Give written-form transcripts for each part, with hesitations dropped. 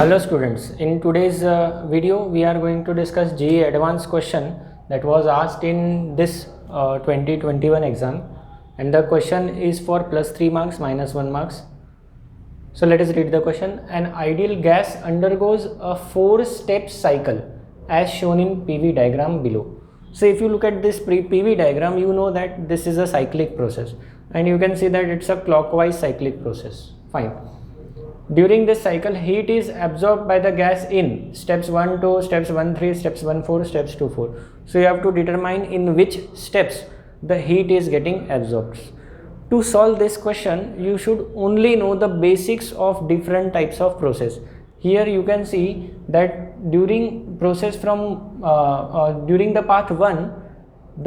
Hello students, in today's video we are going to discuss JEE advanced question that was asked in this 2021 exam, and the question is for +3 marks -1 marks. So let us read the question. An ideal gas undergoes a 4-step cycle as shown in PV diagram below. So if you look at this PV diagram, you know that this is a cyclic process, and you can see that it's a clockwise cyclic process. Fine. During this cycle, heat is absorbed by the gas in steps 1, 2, steps 1, 3, steps 1, 4, steps 2, 4. So you have to determine in which steps the heat is getting absorbed. To solve this question, you should only know the basics of different types of process. Here you can see that during process during the path 1,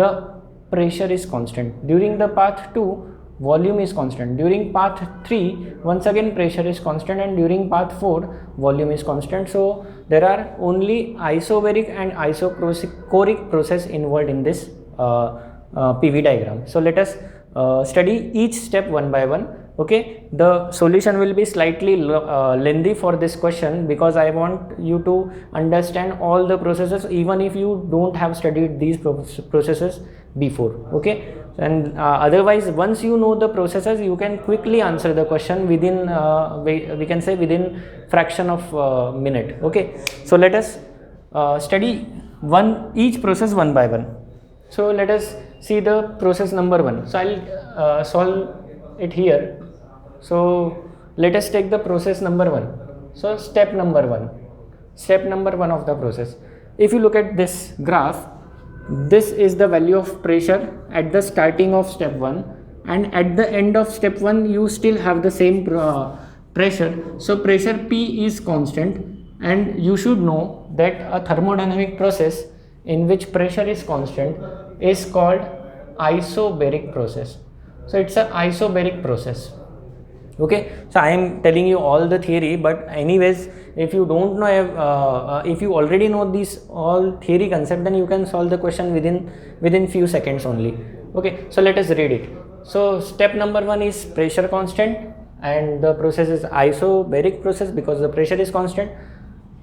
the pressure is constant. During the path 2, volume is constant. During path 3, once again pressure is constant, and during path 4, volume is constant. So there are only isobaric and isochoric process involved in this PV diagram. So let us study each step one by one. Okay, the solution will be slightly lengthy for this question because I want you to understand all the processes even if you don't have studied these processes before. Okay, and otherwise once you know the processes, you can quickly answer the question within we can say within fraction of minute. Okay, so let us study each process one by one. So let us see the process number 1. So I'll solve it here. So let us take the process number 1. So step number 1 of the process. If you look at this graph, this is the value of pressure at the starting of step 1, and at the end of step 1 you still have the same pressure. So pressure P is constant, and you should know that a thermodynamic process in which pressure is constant is called isobaric process. So it's an isobaric process. Okay, so I am telling you all the theory, but anyways, if you don't know, if you already know these all theory concept, then you can solve the question within few seconds only. Okay, so let us read it. So step number 1 is pressure constant, and the process is isobaric process because the pressure is constant.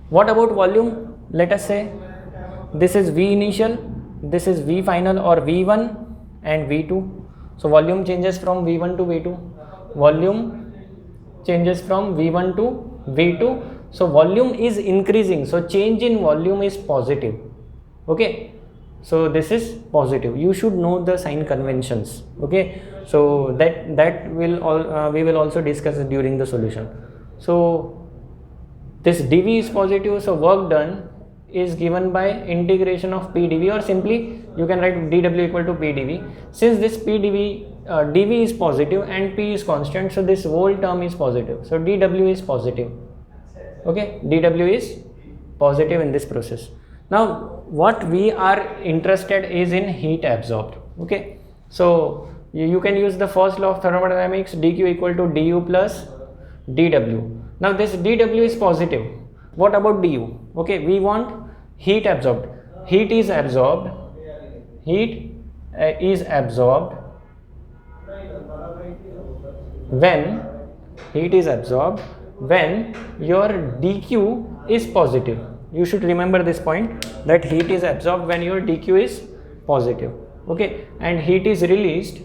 What about volume? Let us say this is V initial, this is V final or V1 and V2. So volume changes from V1 to V2. Volume changes from V1 to V2. So volume is increasing. So change in volume is positive. Okay. So this is positive. You should know the sign conventions. Okay. So that will we will also discuss during the solution. So this dV is positive. So work done is given by integration of PdV, or simply you can write dW equal to PdV. Since this dV is positive and P is constant, so this whole term is positive. So dW is positive. Okay, dW is positive in this process. Now what we are interested is in heat absorbed. Okay, so you can use the first law of thermodynamics, dQ equal to du plus dW. Now this dW is positive. What about du? Okay, we want heat absorbed. Heat is absorbed when your dQ is positive. You should remember this point, that heat is absorbed when your dQ is positive. Okay, and heat released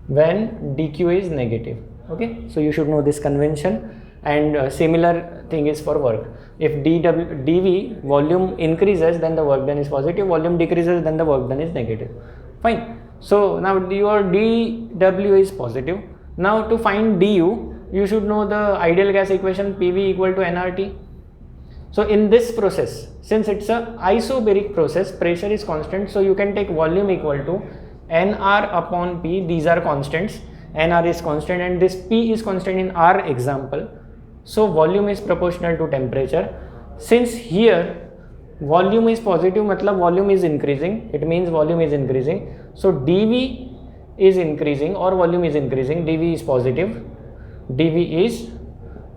when dQ is negative. Okay, so you should know this convention, and similar thing is for work. If dV volume increases, then the work done is positive. Volume decreases, then the work done is negative. Fine. So now your dW is positive. Now to find du, you should know the ideal gas equation, PV equal to nRT. So in this process, since it's a isobaric process, pressure is constant, so you can take volume equal to nR upon P. These are constants. nR is constant and this P is constant in our example. So volume is proportional to temperature. Since here volume is positive, matlab volume is increasing, it means volume is increasing. So dV is increasing or volume is increasing, dV is positive. dV is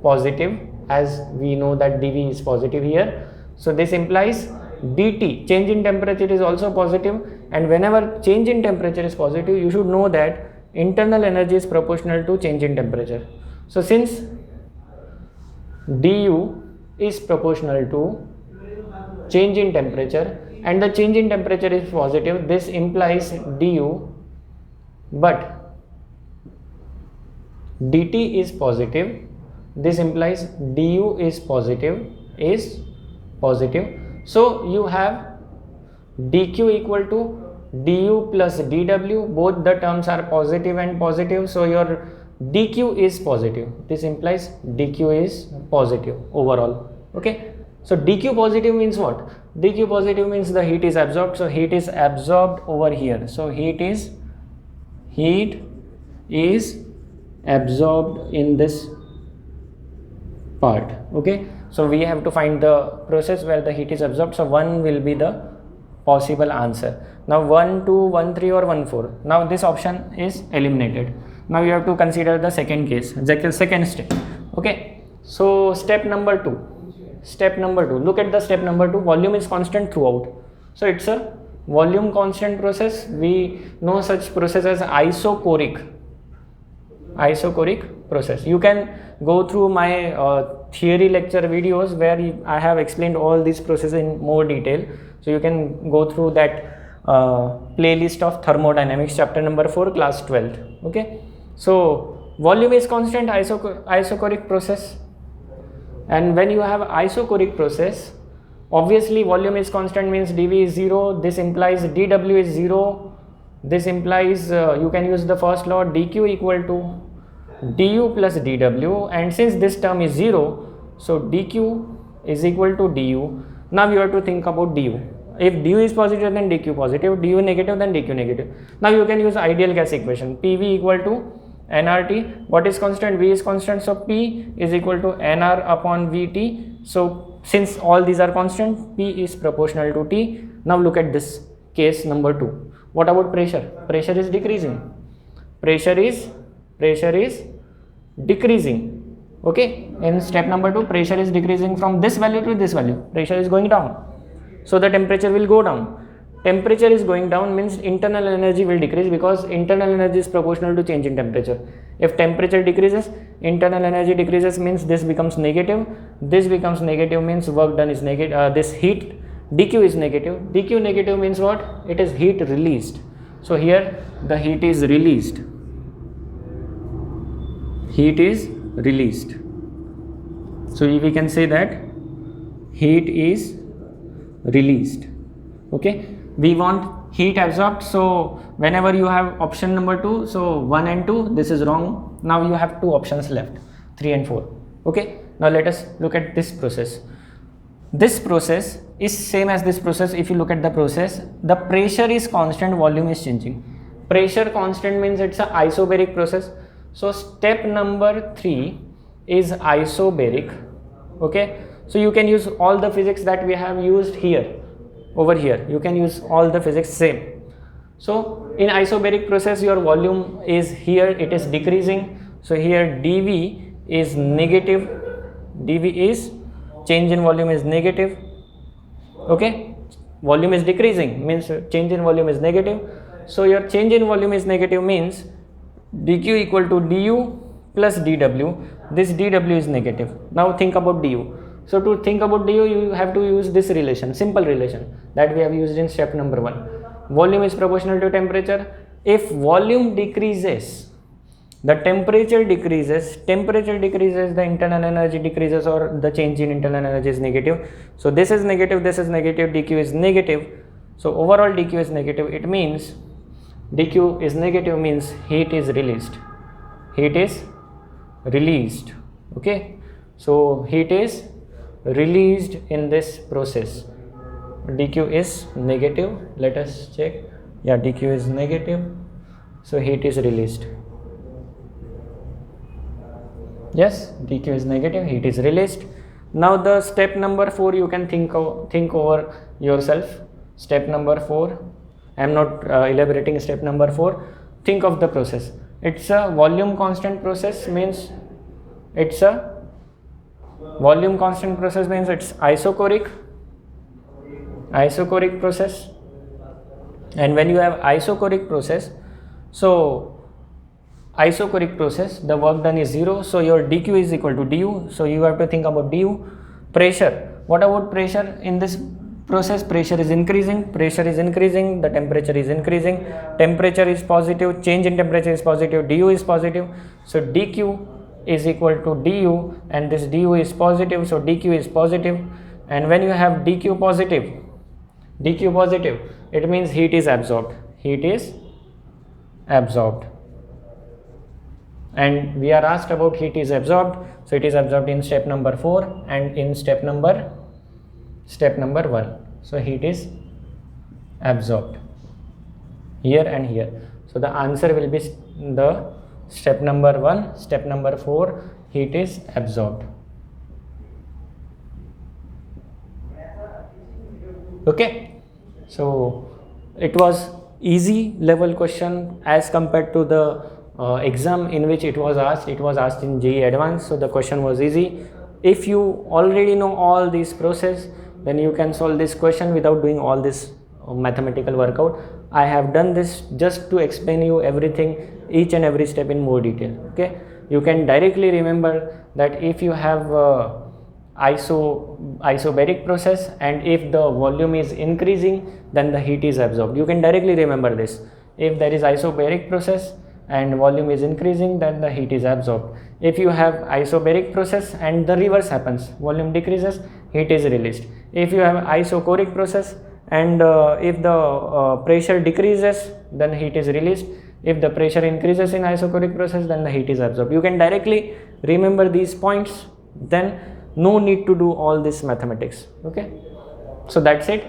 positive, as we know that dV is positive here. So this implies dt, change in temperature, is also positive, and whenever change in temperature is positive, you should know that internal energy is proportional to change in temperature. So since du is proportional to change in temperature and the change in temperature is positive, this implies du, but dt is positive, this implies du is positive. So you have dq equal to du plus dw, both the terms are positive and positive, so your dq is positive. This implies dq is positive overall. Okay, so dq positive means what? dq positive means the heat is absorbed, so heat is absorbed over here. So heat is absorbed in this part. Okay, so we have to find the process where the heat is absorbed, so 1 will be the possible answer. Now 1, 2, 1, 3 or 1, 4. Now this option is eliminated. Now you have to consider the second case, the second step. Okay, so step number 2. Look at the step number 2. Volume is constant throughout. So it's a volume constant process. We know such process as isochoric process. You can go through my theory lecture videos where I have explained all these processes in more detail. So you can go through that playlist of thermodynamics, chapter number 4, class 12. Okay, so volume is constant, isochoric process. And when you have isochoric process, obviously volume is constant means dV is 0. This implies dW is 0. This implies you can use the first law, dQ equal to du plus dW, and since this term is 0, so dQ is equal to du. Now you have to think about du. If du is positive, then dQ positive, du negative, then dQ negative. Now you can use ideal gas equation, PV equal to nRT. What is constant? V is constant, so P is equal to nR upon Vt. So since all these are constant, P is proportional to T. Now look at this case number 2. What about pressure? Pressure is decreasing. Pressure is decreasing. Okay, in step number 2, pressure is decreasing from this value to this value. Pressure is going down, so the temperature will go down. Temperature is going down means internal energy will decrease, because internal energy is proportional to change in temperature. If temperature decreases, internal energy decreases means this becomes negative. This becomes negative means work done is negative. This heat dQ is negative. dQ negative means what? It is heat released. So here the heat is released. So we can say that heat is released. Okay, we want heat absorbed, so whenever you have option number 2, so 1 and 2, this is wrong. Now you have 2 options left, 3 and 4. Okay, now let us look at this process. This process is same as this process. If you look at the process, the pressure is constant, volume is changing. Pressure constant means it's an isobaric process. So step number 3 is isobaric. Okay, so you can use all the physics that we have used here. Over here you can use all the physics same. So in isobaric process, your volume is here, it is decreasing. So here dV is negative. dV is change in volume is negative. Okay, volume is decreasing means change in volume is negative. So your change in volume is negative means dQ equal to du plus dW. This dW is negative. Now think about du. So to think about du, you have to use this relation, simple relation that we have used in step number 1. Volume is proportional to temperature. If volume decreases, the temperature decreases. Temperature decreases, the internal energy decreases, or the change in internal energy is negative. So this is negative, this is negative, dQ is negative. So overall dQ is negative. It means dQ is negative means heat is released. Heat is released. Okay, so heat is released in this process. dQ is negative. Let us check. Yeah, dQ is negative. So heat is released. Yes, dQ is negative, heat is released. Now the step number 4 you can think over yourself. Step number 4. I am not elaborating step number 4. Think of the process. It's a volume constant process means it's isochoric process. And when you have isochoric process, so isochoric process, the work done is 0, so your dq is equal to du, so you have to think about du. Pressure, what about pressure? In this process, pressure is increasing, the temperature is increasing, temperature is positive, change in temperature is positive, du is positive, so dq is equal to du, and this du is positive, so dq is positive. And when you have dq positive, it means heat is absorbed, and we are asked about heat is absorbed, so it is absorbed in step number 4 and in step number 1. So heat is absorbed here and here, so the answer will be the step number 1, step number 4, heat is absorbed. Okay, so it was easy level question as compared to the exam in which it was asked in JEE Advanced, so the question was easy. If you already know all these process, then you can solve this question without doing all this mathematical workout. I have done this just to explain you everything, each and every step in more detail. Okay, you can directly remember that if you have isobaric process and if the volume is increasing, then the heat is absorbed. You can directly remember this. If there is isobaric process and volume is increasing, then the heat is absorbed. If you have isobaric process and the reverse happens, volume decreases, heat is released. If you have isochoric process and if the pressure decreases, then heat is released. If the pressure increases in isochoric process, then the heat is absorbed. You can directly remember these points, then no need to do all this mathematics. Okay, so that's it.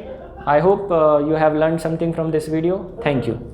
I hope you have learned something from this video. Thank you.